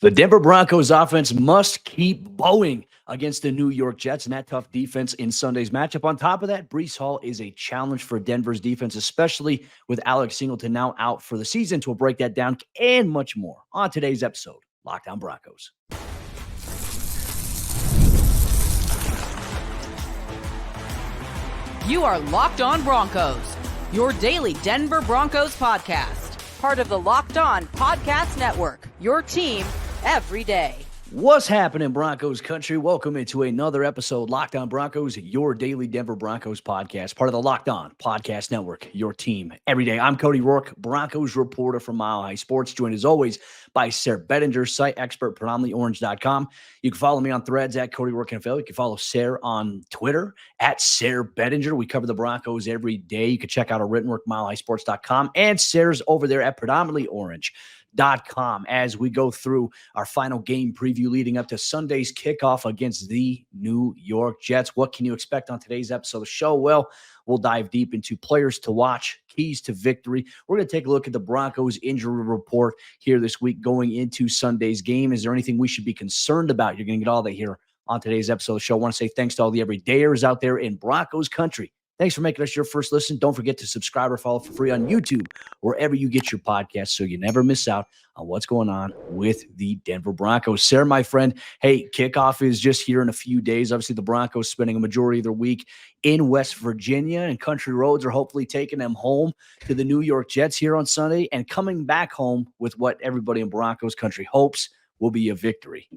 The Denver Broncos offense must keep bowing against the New York Jets and that tough defense in Sunday's matchup. On top of that, Breece Hall is a challenge for Denver's defense, especially with Alex Singleton now out for the season. We'll break that down and much more on today's episode, Lockdown Broncos. You are Locked On Broncos, your daily Denver Broncos podcast. Part of the Locked On Podcast Network, your team every day. What's happening, Broncos Country? Welcome into another episode, Locked On Broncos, your daily Denver Broncos podcast, part of the Locked On Podcast Network, your team every day. I'm Cody Roark, Broncos reporter from Mile High Sports, joined as always by Sayre Bedinger, site expert, predominantlyorange.com. You can follow me on threads at Cody Roark NFL. You can follow Sayre on Twitter at Sayre Bedinger. We cover the Broncos every day. You can check out our written work, milehighsports.com, and Sayre's over there at predominantlyorange.com as we go through our final game preview leading up to Sunday's kickoff against the New York Jets. What can you expect on today's episode of the show? Well, we'll dive deep into players to watch, keys to victory. We're going to take a look at the Broncos injury report here this week going into Sunday's game. Is there anything we should be concerned about? You're going to get all that here on today's episode of the show. I want to say thanks to all the everydayers out there in Broncos Country. Thanks for making us your first listen. Don't forget to subscribe or follow for free on YouTube, wherever you get your podcasts, so you never miss out on what's going on with the Denver Broncos. Sayre, my friend, hey, kickoff is just here in a few days. Obviously, the Broncos spending a majority of their week in West Virginia, and country roads are hopefully taking them home to the New York Jets here on Sunday and coming back home with what everybody in Broncos Country hopes will be a victory.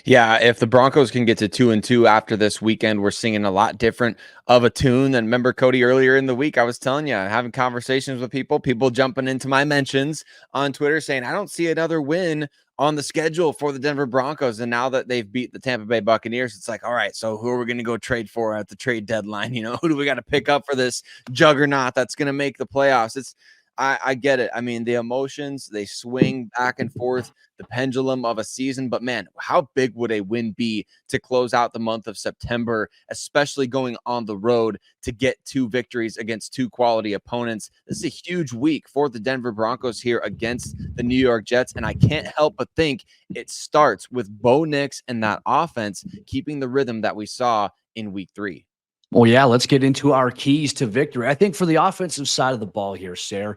Yeah, if the Broncos can get to 2-2 after this weekend, we're singing a lot different of a tune than remember, Cody, earlier in the week. I was telling you, having conversations with people jumping into my mentions on Twitter saying, I don't see another win on the schedule for the Denver Broncos. And now that they've beat the Tampa Bay Buccaneers, it's like, all right, so who are we going to go trade for at the trade deadline? You know, who do we got to pick up for this juggernaut that's going to make the playoffs? I get it. I mean, the emotions, they swing back and forth, the pendulum of a season. But, man, how big would a win be to close out the month of September, especially going on the road to get 2 victories against 2 quality opponents? This is a huge week for the Denver Broncos here against the New York Jets. And I can't help but think it starts with Bo Nix and that offense keeping the rhythm that we saw in week 3. Well, yeah, let's get into our keys to victory. I think for the offensive side of the ball here, Sayre,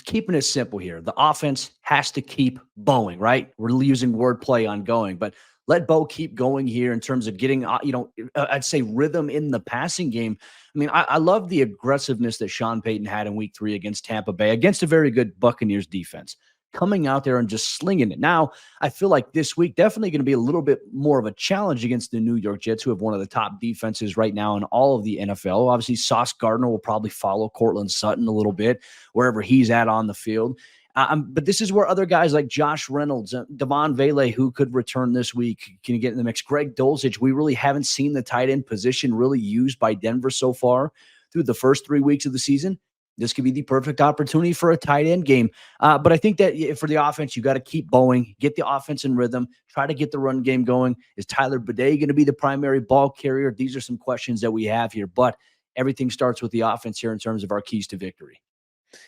keeping it simple here, the offense has to keep bowing, right? We're using wordplay on going, but let Bo keep going here in terms of getting, I'd say rhythm in the passing game. I mean, I love the aggressiveness that Sean Payton had in week 3 against Tampa Bay, against a very good Buccaneers defense, coming out there and just slinging it. Now, I feel like this week definitely going to be a little bit more of a challenge against the New York Jets, who have one of the top defenses right now in all of the NFL. Obviously, Sauce Gardner will probably follow Cortland Sutton a little bit wherever he's at on the field. But this is where other guys like Josh Reynolds, Devaughn Vele, who could return this week, can get in the mix. Greg Dulcich, we really haven't seen the tight end position really used by Denver so far through the first 3 weeks of the season. This could be the perfect opportunity for a tight end game. But I think that for the offense, you got to keep bowing, get the offense in rhythm, try to get the run game going. Is Sayre Bedinger going to be the primary ball carrier? These are some questions that we have here, but everything starts with the offense here in terms of our keys to victory.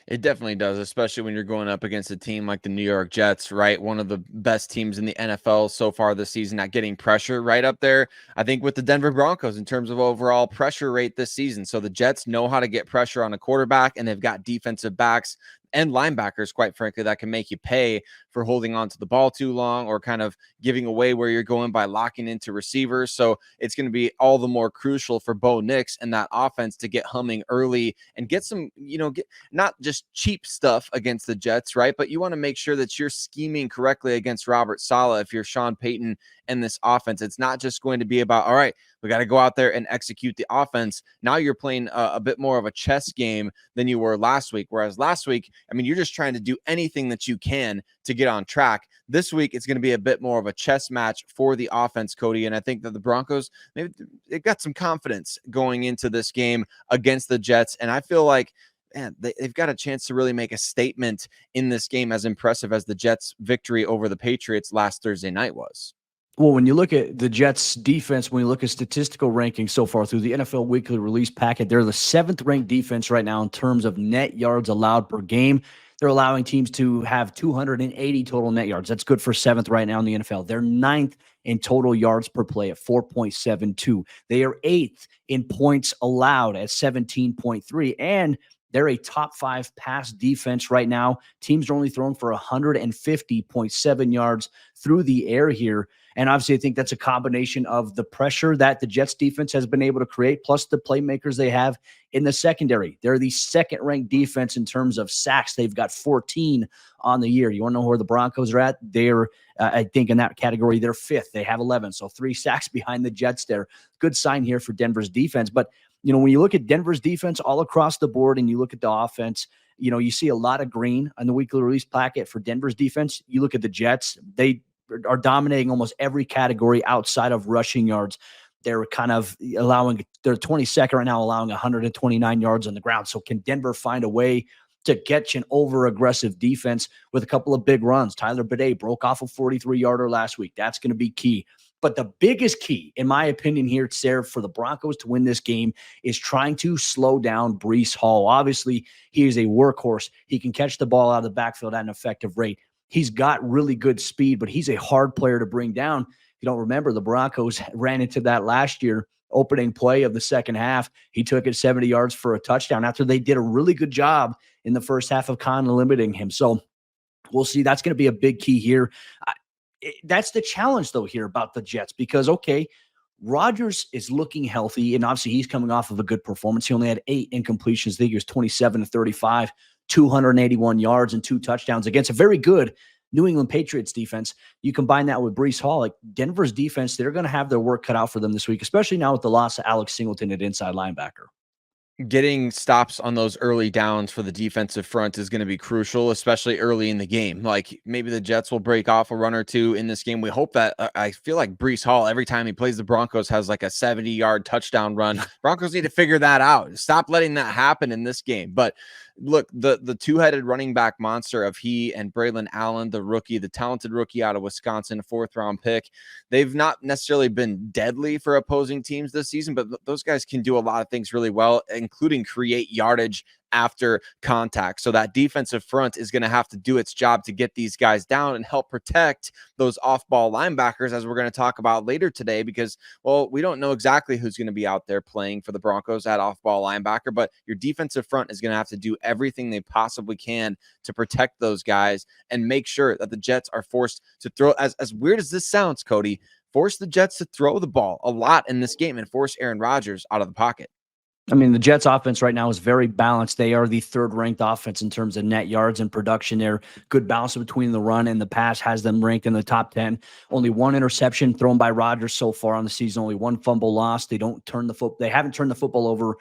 It definitely does, especially when you're going up against a team like the New York Jets, right? One of the best teams in the NFL so far this season at getting pressure, right up there, I think, with the Denver Broncos in terms of overall pressure rate this season. So the Jets know how to get pressure on a quarterback, and they've got defensive backs and linebackers, quite frankly, that can make you pay for holding on to the ball too long or kind of giving away where you're going by locking into receivers. So it's going to be all the more crucial for Bo Nix and that offense to get humming early and get some, get not just cheap stuff against the Jets, right? But you want to make sure that you're scheming correctly against Robert Saleh if you're Sean Payton and this offense. It's not just going to be about, all right, we got to go out there and execute the offense. Now you're playing a bit more of a chess game than you were last week. Whereas last week, I mean, you're just trying to do anything that you can to get on track. This week, it's going to be a bit more of a chess match for the offense, Cody. And I think that the Broncos, maybe they've got some confidence going into this game against the Jets. And I feel like, man, they've got a chance to really make a statement in this game, as impressive as the Jets' victory over the Patriots last Thursday night was. Well, when you look at the Jets defense, when you look at statistical rankings so far through the NFL weekly release packet, they're the 7th ranked defense right now in terms of net yards allowed per game. They're allowing teams to have 280 total net yards. That's good for 7th right now in the NFL. They're 9th in total yards per play at 4.72. They are 8th in points allowed at 17.3. And they're a top 5 pass defense right now. Teams are only throwing for 150.7 yards through the air here. And obviously, I think that's a combination of the pressure that the Jets defense has been able to create, plus the playmakers they have in the secondary. They're the second-ranked defense in terms of sacks. They've got 14 on the year. You want to know where the Broncos are at? They're, I think, in that category, they're 5th. They have 11, so 3 sacks behind the Jets there. Good sign here for Denver's defense. But, you know, when you look at Denver's defense all across the board and you look at the offense, you know, you see a lot of green on the weekly release packet for Denver's defense. You look at the Jets, they are dominating almost every category outside of rushing yards. They're kind of allowing, they're 22nd right now, allowing 129 yards on the ground. So can Denver find a way to catch an over-aggressive defense with a couple of big runs? Sayre Bedinger broke off a 43-yarder last week. That's going to be key. But the biggest key, in my opinion, here, Sayre, for the Broncos to win this game is trying to slow down Breece Hall. Obviously, he is a workhorse. He can catch the ball out of the backfield at an effective rate. He's got really good speed, but he's a hard player to bring down. If you don't remember, the Broncos ran into that last year, opening play of the second half. He took it 70 yards for a touchdown after they did a really good job in the first half of kind of limiting him. So we'll see. That's going to be a big key here. That's the challenge, though, here about the Jets because, okay, Rodgers is looking healthy, and obviously he's coming off of a good performance. He only had 8 incompletions. I think he was 27 to 35. 281 yards and 2 touchdowns against a very good New England Patriots defense. You combine that with Breece Hall, like Denver's defense, they're going to have their work cut out for them this week, especially now with the loss of Alex Singleton at inside linebacker. Getting stops on those early downs for the defensive front is going to be crucial, especially early in the game. Like maybe the Jets will break off a run or two in this game. We hope that I feel like Breece Hall, every time he plays the Broncos, has like a 70-yard touchdown run. Broncos need to figure that out. Stop letting that happen in this game. But look, the two-headed running back monster of he and Braylon Allen, the rookie, the talented rookie out of Wisconsin, 4th-round pick, they've not necessarily been deadly for opposing teams this season, but those guys can do a lot of things really well, including create yardage after contact. So that defensive front is going to have to do its job to get these guys down and help protect those off-ball linebackers, as we're going to talk about later today, because, well, we don't know exactly who's going to be out there playing for the Broncos at off-ball linebacker, but your defensive front is going to have to do everything they possibly can to protect those guys and make sure that the Jets are forced to throw, as weird as this sounds, Cody, force the Jets to throw the ball a lot in this game and force Aaron Rodgers out of the pocket. I mean, the Jets offense right now is very balanced. They are the 3rd-ranked offense in terms of net yards and production. They're good balance between the run and the pass has them ranked in the top 10. Only 1 interception thrown by Rodgers so far on the season. Only 1 fumble lost. They haven't turned the football over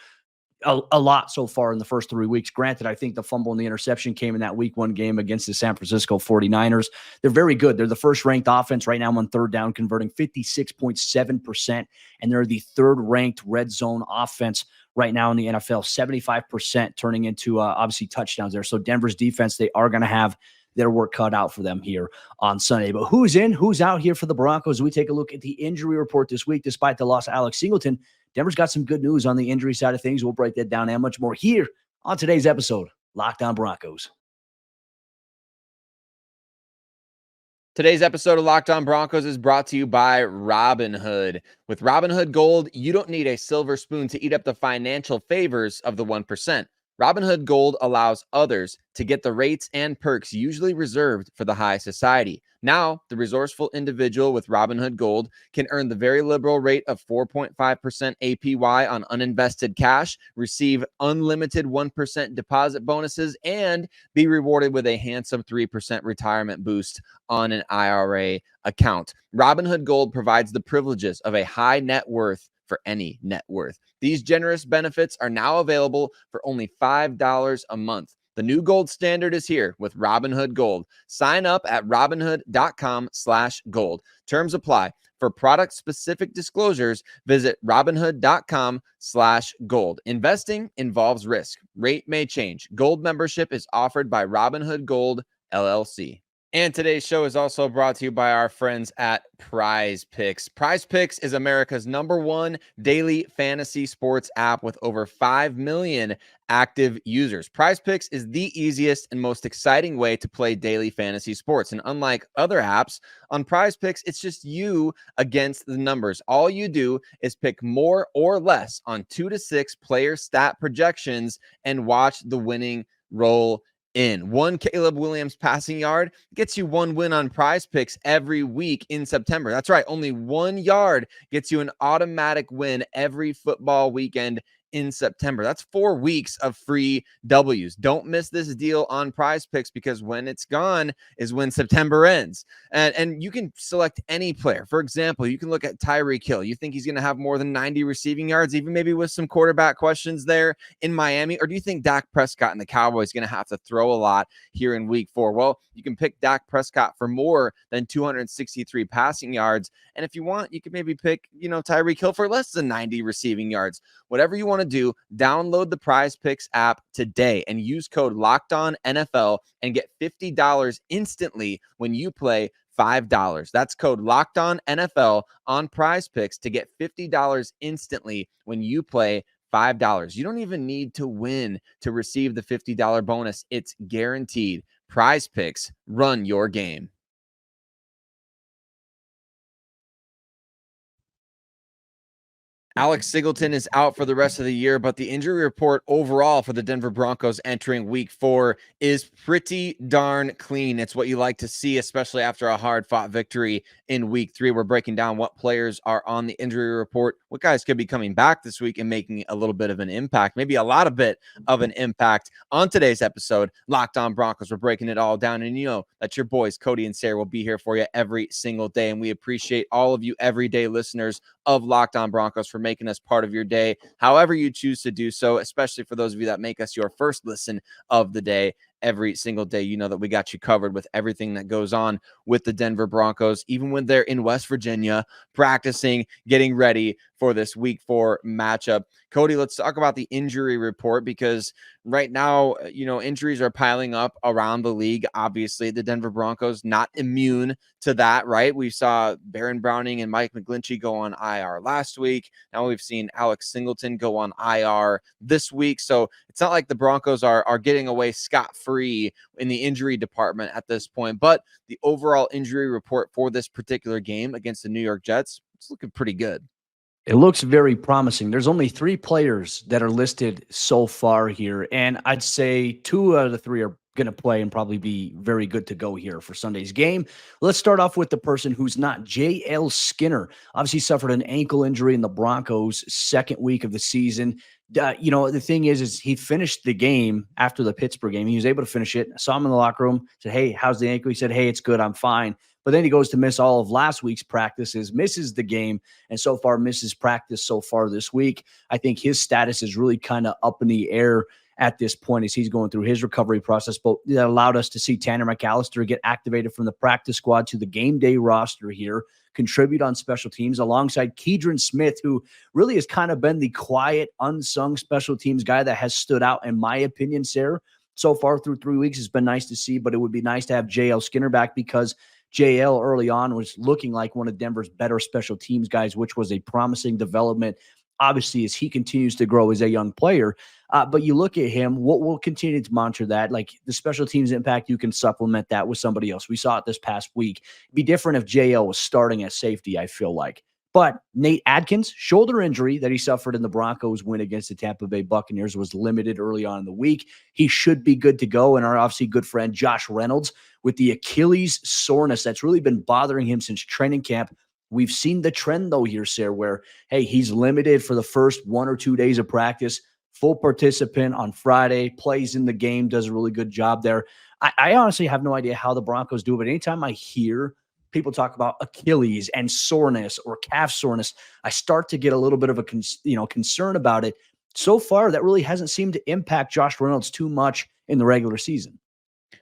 a lot so far in the first 3 weeks. Granted, I think the fumble and the interception came in that week 1 game against the San Francisco 49ers. They're very good. They're the 1st-ranked offense right now on 3rd down, converting 56.7%, and they're the 3rd-ranked red zone offense right now in the NFL, 75% turning into obviously touchdowns there. So Denver's defense, they are going to have their work cut out for them here on Sunday. But who's in, who's out here for the Broncos? We take a look at the injury report this week. Despite the loss of Alex Singleton, Denver's got some good news on the injury side of things. We'll break that down and much more here on today's episode, Locked On Broncos. Today's episode of Locked On Broncos is brought to you by Robinhood. With Robinhood Gold, you don't need a silver spoon to eat up the financial favors of the 1%. Robinhood Gold allows others to get the rates and perks usually reserved for the high society. Now, the resourceful individual with Robinhood Gold can earn the very liberal rate of 4.5% APY on uninvested cash, receive unlimited 1% deposit bonuses, and be rewarded with a handsome 3% retirement boost on an IRA account. Robinhood Gold provides the privileges of a high net worth for any net worth. These generous benefits are now available for only $5 a month. The new gold standard is here with Robinhood Gold. Sign up at Robinhood.com/gold. Terms apply. For product-specific disclosures, visit Robinhood.com/gold. Investing involves risk. Rate may change. Gold membership is offered by Robinhood Gold, LLC. And today's show is also brought to you by our friends at Prize Picks. Prize Picks is America's #1 daily fantasy sports app with over 5 million active users. Prize Picks is the easiest and most exciting way to play daily fantasy sports. And unlike other apps, on Prize Picks, it's just you against the numbers. All you do is pick more or less on 2 to 6 player stat projections and watch the winning roll in. One Caleb Williams passing yard gets you one win on Prize Picks every week in September. That's right. Only 1 yard gets you an automatic win every football weekend in September. That's 4 weeks of free W's. Don't miss this deal on Prize Picks, because when it's gone is when September ends. And you can select any player. For example, you can look at Tyreek Hill. You think he's going to have more than 90 receiving yards, even maybe with some quarterback questions there in Miami? Or do you think Dak Prescott and the Cowboys are going to have to throw a lot here in week 4? Well, you can pick Dak Prescott for more than 263 passing yards. And if you want, you can maybe pick, Tyreek Hill for less than 90 receiving yards. Whatever you want to do, download the Prize Picks app today and use code LOCKEDONNFL and get $50 instantly when you play $5. That's code LOCKEDONNFL on Prize Picks to get $50 instantly when you play $5. You don't even need to win to receive the $50 bonus. It's guaranteed. Prize Picks, run your game. Alex Singleton is out for the rest of the year, but the injury report overall for the Denver Broncos entering week 4 is pretty darn clean. It's what you like to see, especially after a hard-fought victory in week 3. We're breaking down what players are on the injury report, what guys could be coming back this week and making a little bit of an impact, maybe a lot of bit of an impact on today's episode. Locked On Broncos, we're breaking it all down, and you know that your boys Cody and Sayre will be here for you every single day, and we appreciate all of you everyday listeners of Locked On Broncos for making us part of your day, however you choose to do so, especially for those of you that make us your first listen of the day. Every single day, you know that we got you covered with everything that goes on with the Denver Broncos, even when they're in West Virginia practicing, getting ready for this week 4 matchup. Cody, let's talk about the injury report, because right now, injuries are piling up around the league. Obviously, the Denver Broncos not immune to that, right? We saw Baron Browning and Mike McGlinchey go on IR last week. Now we've seen Alex Singleton go on IR this week. So it's not like the Broncos are getting away scot-free in the injury department at this point. But the overall injury report for this particular game against the New York Jets, it's looking pretty good. It looks very promising. There's only 3 players that are listed so far here, and I'd say 2 out of the 3 are going to play and probably be very good to go here for Sunday's game. Let's start off with the person who's not. J.L. Skinner obviously suffered an ankle injury in the Broncos' second week of the season. The thing is he finished the game after the Pittsburgh game. He was able to finish it. I saw him in the locker room, said, "Hey, how's the ankle?" He said, "Hey, it's good. I'm fine." But then he goes to miss all of last week's practices, misses the game, and so far misses practice so far this week. I think his status is really kind of up in the air at this point as he's going through his recovery process. But that allowed us to see Tanner McAllister get activated from the practice squad to the game day roster here, contribute on special teams alongside Keidron Smith, who really has kind of been the quiet, unsung special teams guy that has stood out, in my opinion, Sarah. So far through 3 weeks, it's been nice to see, but it would be nice to have J.L. Skinner back, because JL early on was looking like one of Denver's better special teams guys, which was a promising development, obviously, as he continues to grow as a young player. But you look at him, we'll continue to monitor that. Like the special teams impact, you can supplement that with somebody else. We saw it this past week. It'd be different if JL was starting at safety, I feel like. But Nate Adkins, shoulder injury that he suffered in the Broncos win against the Tampa Bay Buccaneers, was limited early on in the week. He should be good to go. And our obviously good friend Josh Reynolds with the Achilles soreness that's really been bothering him since training camp. We've seen the trend, though, here, Sarah, where, hey, he's limited for the first 1 or 2 days of practice, full participant on Friday, plays in the game, does a really good job there. I honestly have no idea how the Broncos do it, but anytime I hear people talk about Achilles and soreness or calf soreness, I start to get a little bit of a concern about it. So far, that really hasn't seemed to impact Josh Reynolds too much in the regular season.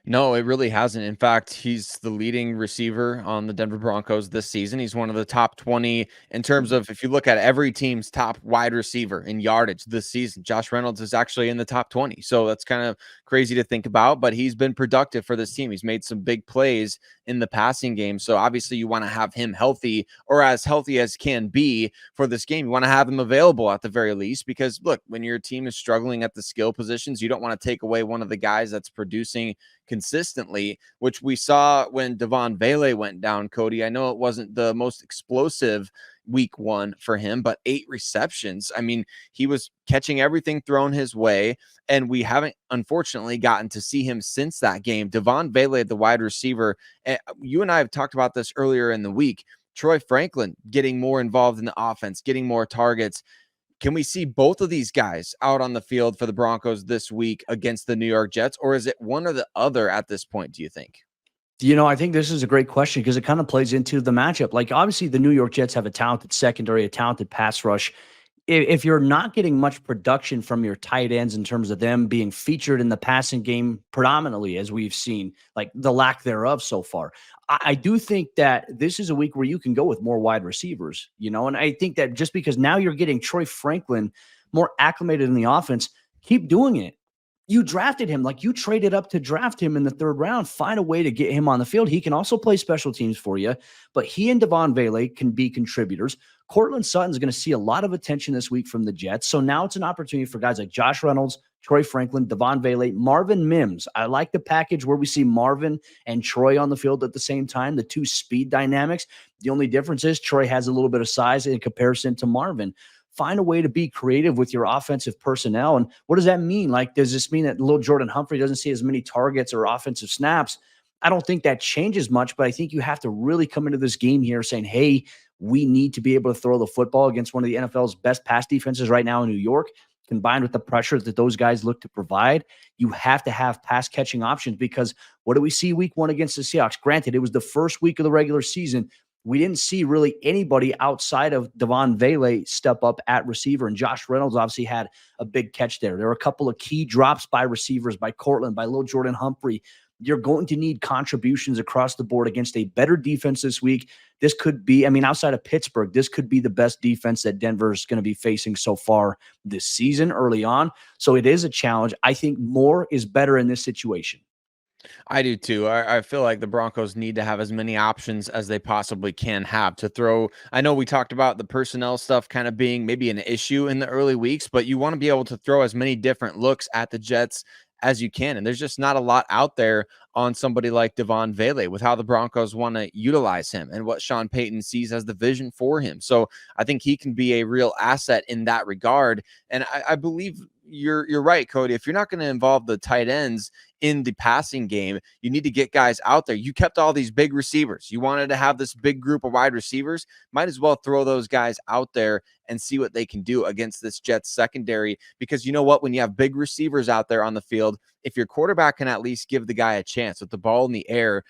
No, it really hasn't. In fact, he's the leading receiver on the Denver Broncos this season. He's one of the top 20 in terms of, if you look at every team's top wide receiver in yardage this season, Josh Reynolds is actually in the top 20. So that's kind of crazy to think about, but he's been productive for this team. He's made some big plays in the passing game. So obviously you want to have him healthy, or as healthy as can be for this game. You want to have him available at the very least, because look, when your team is struggling at the skill positions, you don't want to take away one of the guys that's producing consistently, which we saw when Devaughn Vele went down, Cody. I know it wasn't the most explosive week 1 for him, but 8 receptions. I mean, he was catching everything thrown his way, and we haven't unfortunately gotten to see him since that game. Devaughn Vele, the wide receiver, you and I have talked about this earlier in the week. Troy Franklin getting more involved in the offense, getting more targets. Can we see both of these guys out on the field for the Broncos this week against the New York Jets, or is it one or the other at this point, do you think? I think this is a great question because it kind of plays into the matchup. Like, obviously, the New York Jets have a talented secondary, a talented pass rush. If you're not getting much production from your tight ends in terms of them being featured in the passing game predominantly, as we've seen, like the lack thereof so far, I do think that this is a week where you can go with more wide receivers, and I think that just because now you're getting Troy Franklin more acclimated in the offense, keep doing it. You drafted him, like you traded up to draft him in the 3rd round. Find a way to get him on the field. He can also play special teams for you, but he and Devaughn Vele can be contributors. Cortland Sutton's going to see a lot of attention this week from the Jets. So now it's an opportunity for guys like Josh Reynolds, Troy Franklin, Devaughn Vele, Marvin Mims. I like the package where we see Marvin and Troy on the field at the same time, the 2 speed dynamics. The only difference is Troy has a little bit of size in comparison to Marvin. Find a way to be creative with your offensive personnel. And what does that mean? Like, does this mean that little Jordan Humphrey doesn't see as many targets or offensive snaps? I don't think that changes much, but I think you have to really come into this game here saying, hey, we need to be able to throw the football against one of the NFL's best pass defenses right now in New York, combined with the pressure that those guys look to provide. You have to have pass catching options, because what do we see week 1 against the Seahawks? Granted, it was the first week of the regular season. We didn't see really anybody outside of Devaughn Vele step up at receiver, and Josh Reynolds obviously had a big catch there. There were a couple of key drops by receivers, by Cortland, by Lil Jordan Humphrey. You're going to need contributions across the board against a better defense this week. This could be, outside of Pittsburgh, this could be the best defense that Denver is going to be facing so far this season early on. So it is a challenge. I think more is better in this situation. I do too. I feel like the Broncos need to have as many options as they possibly can have to throw. I know we talked about the personnel stuff kind of being maybe an issue in the early weeks, but you want to be able to throw as many different looks at the Jets as you can. And there's just not a lot out there on somebody like Devaughn Vele with how the Broncos want to utilize him and what Sean Payton sees as the vision for him. So I think he can be a real asset in that regard. And I believe you're right, Cody. If you're not going to involve the tight ends in the passing game, you need to get guys out there. You kept all these big receivers. You wanted to have this big group of wide receivers. Might as well throw those guys out there and see what they can do against this Jets secondary. Because you know what? When you have big receivers out there on the field, if your quarterback can at least give the guy a chance with the ball in the air,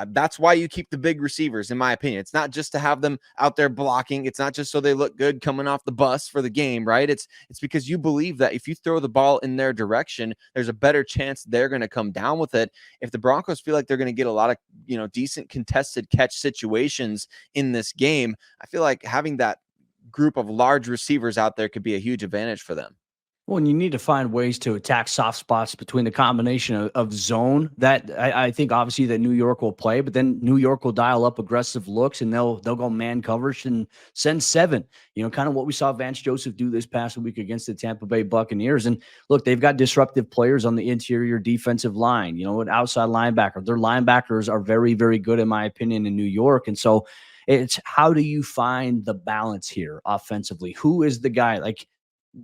that's why you keep the big receivers, in my opinion. It's not just to have them out there blocking. It's not just so they look good coming off the bus for the game, right? It's because you believe that if you throw the ball in their direction, there's a better chance they're going to come down with it. If the Broncos feel like they're going to get a lot of, decent contested catch situations in this game, I feel like having that group of large receivers out there could be a huge advantage for them. Well, and you need to find ways to attack soft spots between the combination of zone that I think obviously that New York will play, but then New York will dial up aggressive looks and they'll go man coverage and send 7. Kind of what we saw Vance Joseph do this past week against the Tampa Bay Buccaneers. And look, they've got disruptive players on the interior defensive line, an outside linebacker. Their linebackers are very, very good, in my opinion, in New York. And so it's how do you find the balance here offensively? Who is the guy? Like,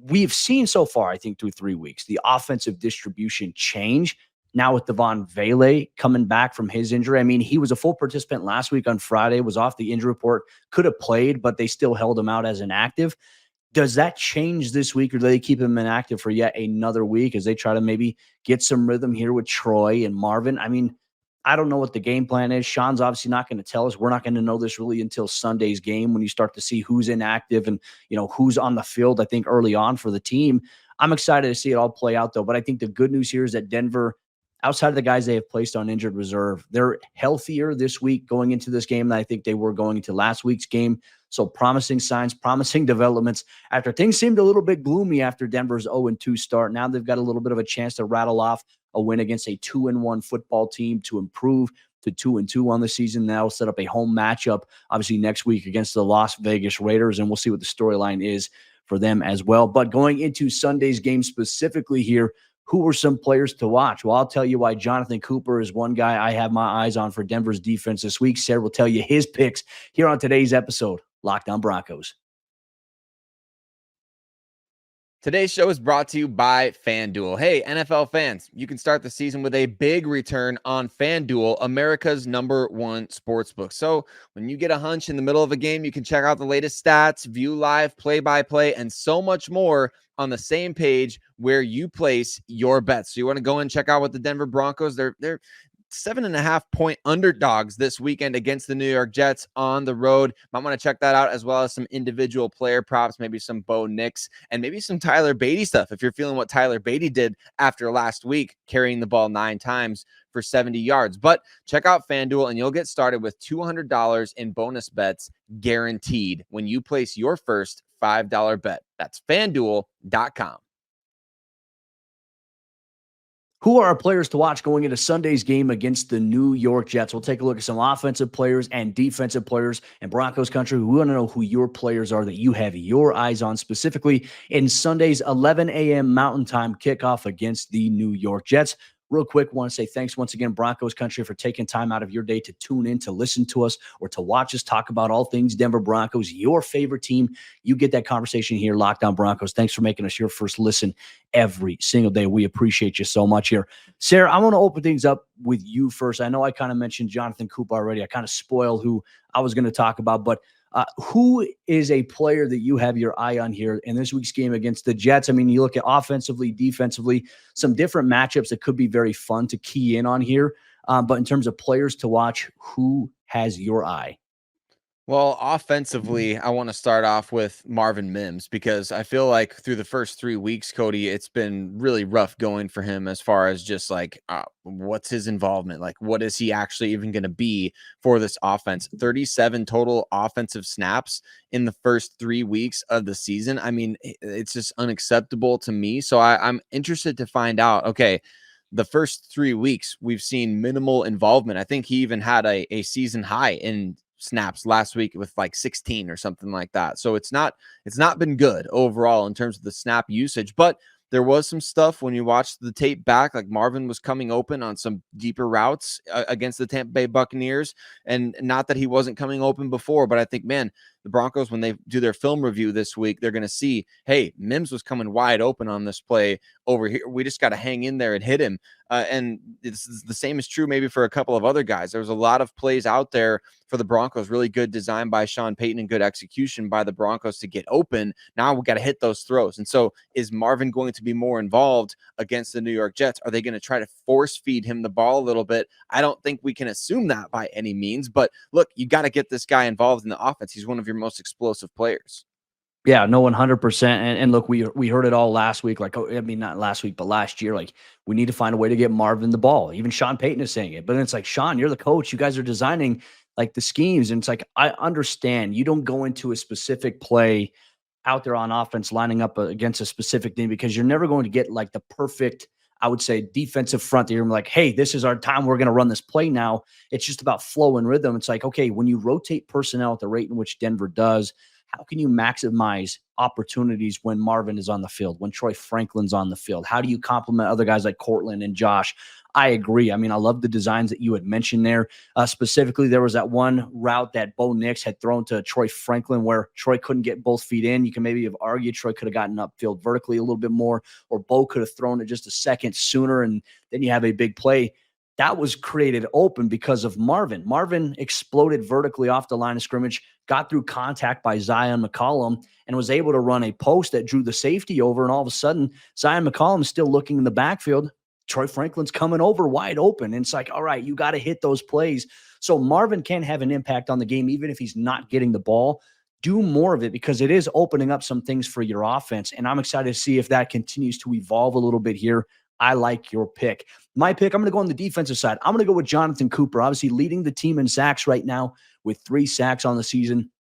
we've seen so far, I think, through 3 weeks, the offensive distribution change. Now with Devaughn Vele coming back from his injury. He was a full participant last week on Friday, was off the injury report, could have played, but they still held him out as inactive. Does that change this week, or do they keep him inactive for yet another week as they try to maybe get some rhythm here with Troy and Marvin? I don't know what the game plan is. Sean's obviously not going to tell us. We're not going to know this really until Sunday's game when you start to see who's inactive and, who's on the field, I think, early on for the team. I'm excited to see it all play out, though. But I think the good news here is that Denver, outside of the guys they have placed on injured reserve, they're healthier this week going into this game than I think they were going into last week's game. So promising signs, promising developments after things seemed a little bit gloomy after Denver's 0-2 start. Now they've got a little bit of a chance to rattle off a win against a 2-1 football team to improve to 2-2 on the season. Now set up a home matchup, obviously next week against the Las Vegas Raiders, and we'll see what the storyline is for them as well. But going into Sunday's game specifically here, who were some players to watch? Well, I'll tell you why Jonathan Cooper is one guy I have my eyes on for Denver's defense this week. Sayre will tell you his picks here on today's episode, Locked On Broncos. Today's show is brought to you by FanDuel. Hey, NFL fans, you can start the season with a big return on FanDuel, America's #1 sportsbook. So when you get a hunch in the middle of a game, you can check out the latest stats, view live play-by-play, and so much more on the same page where you place your bets. So you want to go and check out what the Denver Broncos, they're 7.5-point underdogs this weekend against the New York Jets on the road. Might want to check that out, as well as some individual player props, maybe some Bo Nix, and maybe some Tyler Beatty stuff. If you're feeling what Tyler Beatty did after last week, carrying the ball 9 times for 70 yards. But check out FanDuel, and you'll get started with $200 in bonus bets guaranteed when you place your first $5 bet. That's FanDuel.com. Who are our players to watch going into Sunday's game against the New York Jets? We'll take a look at some offensive players and defensive players in Broncos country. We want to know who your players are that you have your eyes on specifically in Sunday's 11 a.m. Mountain Time kickoff against the New York Jets. Real quick, want to say thanks once again, Broncos country, for taking time out of your day to tune in, to listen to us, or to watch us talk about all things Denver Broncos, your favorite team. You get that conversation here, Locked On Broncos. Thanks for making us your first listen every single day. We appreciate you so much here. Sayre, I want to open things up with you first. I know I kind of mentioned Jonathan Cooper already. I kind of spoiled who I was going to talk about, but who is a player that you have your eye on here in this week's game against the Jets? I mean, you look at offensively, defensively, some different matchups that could be very fun to key in on here. But in terms of players to watch, who has your eye? Well, offensively, I want to start off with Marvin Mims, because I feel like through the first 3 weeks, Cody, it's been really rough going for him as far as just like, what's his involvement? Like, what is he actually even going to be for this offense? 37 total offensive snaps in the first 3 weeks of the season. I mean, it's just unacceptable to me. So I'm interested to find out, okay, the first 3 weeks, we've seen minimal involvement. I think he even had a season high in snaps last week with like 16 or something like that. So it's not been good overall in terms of the snap usage, but there was some stuff when you watched the tape back, like Marvin was coming open on some deeper routes against the Tampa Bay Buccaneers. And not that he wasn't coming open before, but I think, man, the Broncos, when they do their film review this week, they're going to see, hey, Mims was coming wide open on this play over here. We just got to hang in there and hit him. And it's the same is true maybe for a couple of other guys. There was a lot of plays out there for the Broncos, really good design by Sean Payton and good execution by the Broncos to get open. Now we got to hit those throws. And so is Marvin going to be more involved against the New York Jets? Are they going to try to force feed him the ball a little bit? I don't think we can assume that by any means, but look, you got to get this guy involved in the offense. He's one of your most explosive players. Yeah, no, 100%. And look, we heard it all last week. Like, I mean, not last week, but last year. Like, we need to find a way to get Marvin the ball. Even Sean Payton is saying it. But then it's like, Sean, you're the coach. You guys are designing like the schemes. And it's like, I understand you don't go into a specific play out there on offense lining up against a specific thing, because you're never going to get like the perfect, I would say, defensive front that you're like, hey, this is our time. We're going to run this play now. It's just about flow and rhythm. It's like, okay, when you rotate personnel at the rate in which Denver does, how can you maximize opportunities when Marvin is on the field, when Troy Franklin's on the field? How do you complement other guys like Cortland and Josh? I agree. I mean, I love the designs that you had mentioned there. Specifically, there was that one route that Bo Nix had thrown to Troy Franklin where Troy couldn't get both feet in. You can maybe have argued Troy could have gotten upfield vertically a little bit more, or Bo could have thrown it just a second sooner, and then you have a big play. That was created open because of Marvin. Marvin exploded vertically off the line of scrimmage, got through contact by Zion McCollum, and was able to run a post that drew the safety over. And all of a sudden, Zion McCollum is still looking in the backfield. Troy Franklin's coming over wide open. And it's like, all right, you got to hit those plays. So Marvin can have an impact on the game, even if he's not getting the ball. Do more of it, because it is opening up some things for your offense. And I'm excited to see if that continues to evolve a little bit here. I like your pick. My pick, I'm going to go on the defensive side. I'm going to go with Jonathan Cooper, obviously leading the team in sacks right now with 3 sacks on the season.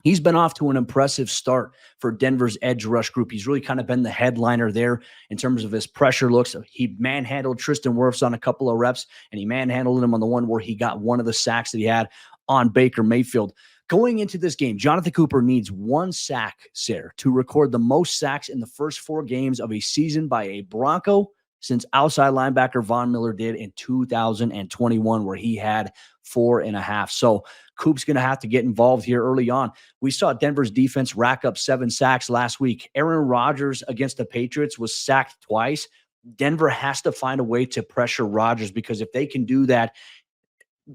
He's been off to an impressive start for Denver's edge rush group. He's really kind of been the headliner there in terms of his pressure looks. He manhandled Tristan Wirfs on a couple of reps, and he manhandled him on the one where he got one of the sacks that he had on Baker Mayfield. Going into this game, Jonathan Cooper needs 1 sack, Sayre, to record the most sacks in the first 4 games of a season by a Bronco since outside linebacker Von Miller did in 2021, where he had 4.5. So Coop's going to have to get involved here early on. We saw Denver's defense rack up 7 sacks last week. Aaron Rodgers against the Patriots was sacked twice. Denver has to find a way to pressure Rodgers, because if they can do that,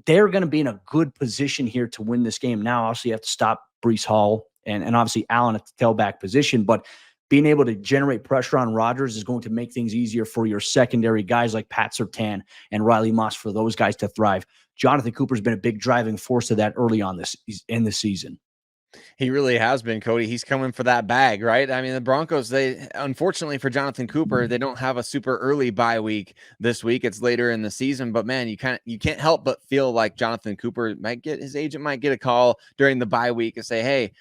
they're going to be in a good position here to win this game. Now, obviously, you have to stop Breece Hall and obviously Allen at the tailback position, but being able to generate pressure on Rodgers is going to make things easier for your secondary guys like Pat Surtain and Riley Moss, for those guys to thrive. Jonathan Cooper's been a big driving force of that early on in the season. He really has been, Cody. He's coming for that bag, right? I mean, the Broncos, they, unfortunately for Jonathan Cooper, they don't have a super early bye week this week. It's later in the season, but man, you can't help but feel like Jonathan Cooper his agent might get a call during the bye week and say, hey,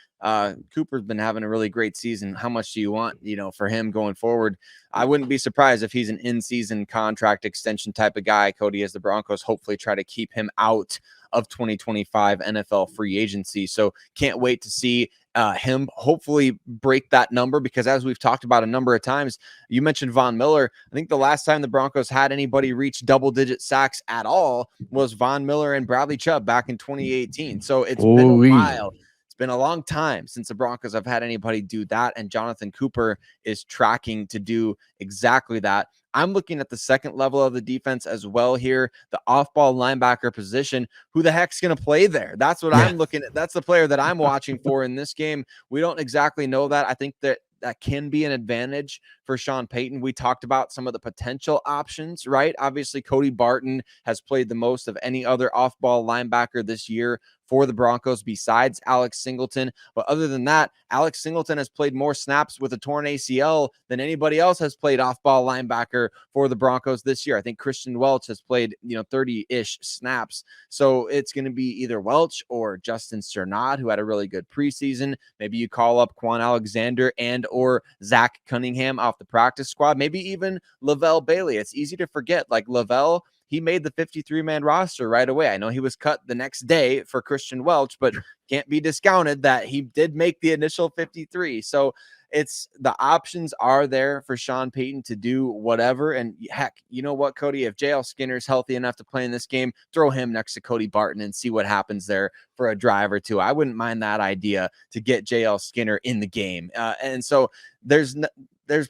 Cooper's been having a really great season. How much do you want, for him going forward? I wouldn't be surprised if he's an in-season contract extension type of guy, Cody, as the Broncos hopefully try to keep him out of 2025 NFL free agency. So can't wait to see him hopefully break that number, because as we've talked about a number of times, you mentioned Von Miller. I think the last time the Broncos had anybody reach double-digit sacks at all was Von Miller and Bradley Chubb back in 2018. So it's been a while. Been a long time since the Broncos have had anybody do that, and Jonathan Cooper is tracking to do exactly that. I'm looking at the second level of the defense as well here, the off-ball linebacker position. Who the heck's going to play there? That's what I'm looking at. That's the player that I'm watching for in this game. We don't exactly know that. I think that can be an advantage for Sean Payton. We talked about some of the potential options, right? Obviously, Cody Barton has played the most of any other off-ball linebacker this year for the Broncos besides Alex Singleton. But other than that, Alex Singleton has played more snaps with a torn ACL than anybody else has played off-ball linebacker for the Broncos this year. I think Christian Welch has played, 30-ish snaps. So it's going to be either Welch or Justin Strnad, who had a really good preseason. Maybe you call up Quan Alexander and or Zach Cunningham off the practice squad. Maybe even Lavelle Bailey. It's easy to forget, like Lavelle, he made the 53-man roster right away. I know he was cut the next day for Christian Welch, but can't be discounted that he did make the initial 53. So it's the options are there for Sean Payton to do whatever. And heck, you know what, Cody, if JL Skinner's healthy enough to play in this game, throw him next to Cody Barton and see what happens there for a drive or two. I wouldn't mind that idea to get JL Skinner in the game. And so there's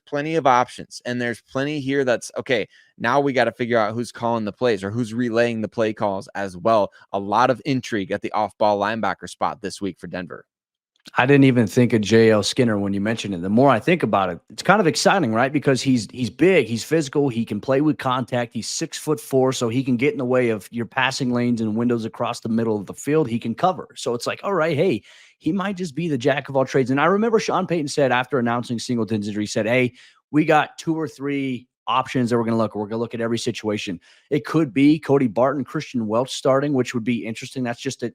plenty of options, and there's plenty here that's okay. Now we got to figure out who's calling the plays or who's relaying the play calls as well. A lot of intrigue at the off-ball linebacker spot this week for Denver. I didn't even think of JL Skinner when you mentioned it. The more I think about it, it's kind of exciting, right? Because he's big, he's physical, he can play with contact. He's 6'4", so he can get in the way of your passing lanes and windows across the middle of the field. He can cover. So it's like, all right, hey, he might just be the jack of all trades. And I remember Sean Payton said after announcing Singleton's injury, he said, hey, we got 2 or 3 options that we're going to look. We're going to look at every situation. It could be Cody Barton, Christian Welch starting, which would be interesting. That's just an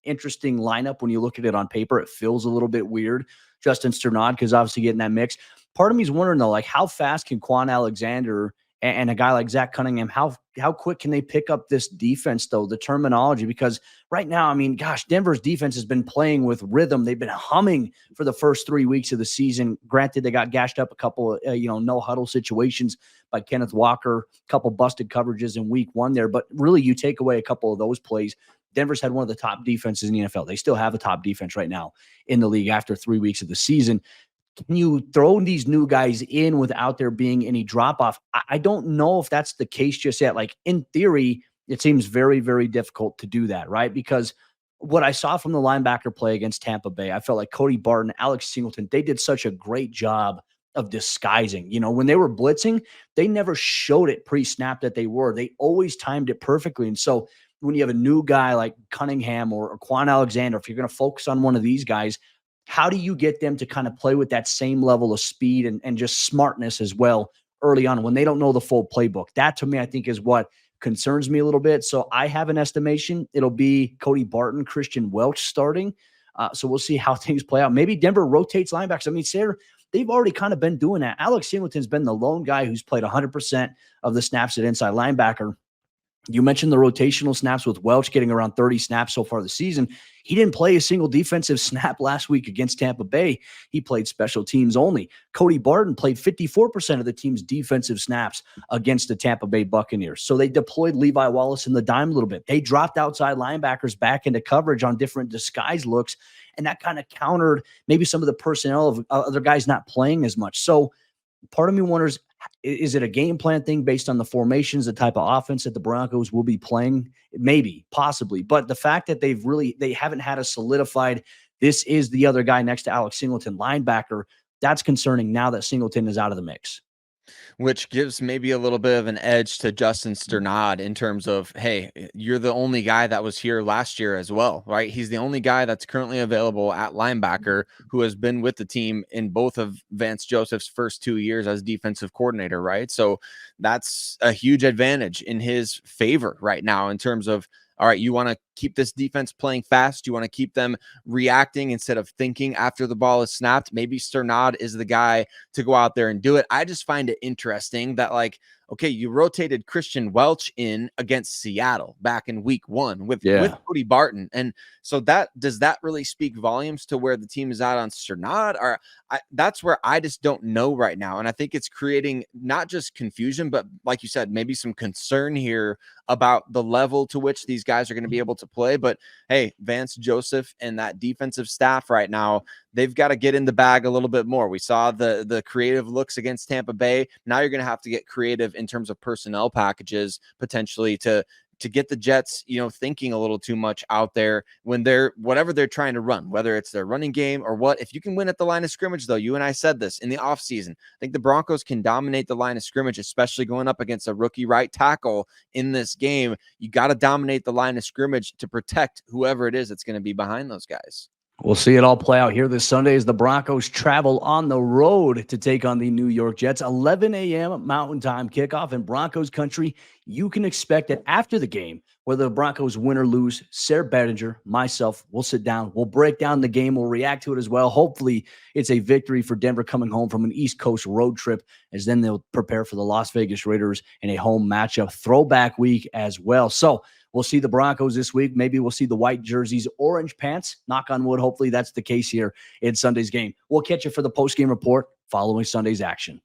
interesting lineup when you look at it on paper. It feels a little bit weird. Justin Strnad, because obviously getting that mix. Part of me is wondering though, like how fast can Quan Alexander and a guy like Zach Cunningham, how quick can they pick up this defense though, the terminology? Because right now, I mean, gosh, Denver's defense has been playing with rhythm. They've been humming for the first 3 weeks of the season. Granted, they got gashed up a couple of, no huddle situations by Kenneth Walker, a couple busted coverages in week 1 there. But really, you take away a couple of those plays, Denver's had one of the top defenses in the NFL. They still have a top defense right now in the league after 3 weeks of the season. Can you throw these new guys in without there being any drop-off? I don't know if that's the case just yet. Like, in theory, it seems very, very difficult to do that, right? Because what I saw from the linebacker play against Tampa Bay, I felt like Cody Barton, Alex Singleton, they did such a great job of disguising. When they were blitzing, they never showed it pre-snap that they were. They always timed it perfectly. And so when you have a new guy like Cunningham or Quan Alexander, if you're going to focus on one of these guys, how do you get them to kind of play with that same level of speed and just smartness as well early on when they don't know the full playbook. That to me, I think is what concerns me a little bit. So I have an estimation. It'll be Cody Barton, Christian Welch starting. So we'll see how things play out. Maybe Denver rotates linebackers. I mean, Sayre, they've already kind of been doing that. Alex Singleton's been the lone guy who's played 100% of the snaps at inside linebacker. You mentioned the rotational snaps with Welch getting around 30 snaps so far this season. He didn't play a single defensive snap last week against Tampa Bay. He played special teams only. Cody Barton played 54% of the team's defensive snaps against the Tampa Bay Buccaneers. So they deployed Levi Wallace in the dime a little bit. They dropped outside linebackers back into coverage on different disguise looks, and that kind of countered maybe some of the personnel of other guys not playing as much. So part of me wonders, is it a game plan thing based on the formations, the type of offense that the Broncos will be playing? Maybe, possibly. But the fact that they haven't had a solidified, this is the other guy next to Alex Singleton, linebacker, that's concerning now that Singleton is out of the mix. Which gives maybe a little bit of an edge to Justin Sternad in terms of, hey, you're the only guy that was here last year as well, right? He's the only guy that's currently available at linebacker who has been with the team in both of Vance Joseph's first 2 years as defensive coordinator, right? So that's a huge advantage in his favor right now in terms of, all right, you want to keep this defense playing fast. You want to keep them reacting instead of thinking after the ball is snapped. Maybe Sternad is the guy to go out there and do it. I just find it interesting that, like, okay, you rotated Christian Welch in against Seattle back in week 1 with Cody Barton. And so does that really speak volumes to where the team is at on Sternad? Or that's where I just don't know right now. And I think it's creating not just confusion, but like you said, maybe some concern here about the level to which these guys are going to be able to play. But hey, Vance Joseph and that defensive staff right now, they've got to get in the bag a little bit more. We saw the creative looks against Tampa Bay. Now you're going to have to get creative in terms of personnel packages potentially to get the Jets, thinking a little too much out there when whatever they're trying to run, whether it's their running game or what. If you can win at the line of scrimmage, though, you and I said this in the offseason, I think the Broncos can dominate the line of scrimmage, especially going up against a rookie right tackle in this game. You got to dominate the line of scrimmage to protect whoever it is that's going to be behind those guys. We'll see it all play out here this Sunday as the Broncos travel on the road to take on the New York Jets. 11 a.m. Mountain Time kickoff in Broncos Country. You can expect it after the game, whether the Broncos win or lose. Sayre Bedinger, myself, we'll sit down. We'll break down the game. We'll react to it as well. Hopefully, it's a victory for Denver coming home from an East Coast road trip, as then they'll prepare for the Las Vegas Raiders in a home matchup throwback week as well. So we'll see the Broncos this week. Maybe we'll see the white jerseys, orange pants. Knock on wood. Hopefully that's the case here in Sunday's game. We'll catch you for the post-game report following Sunday's action.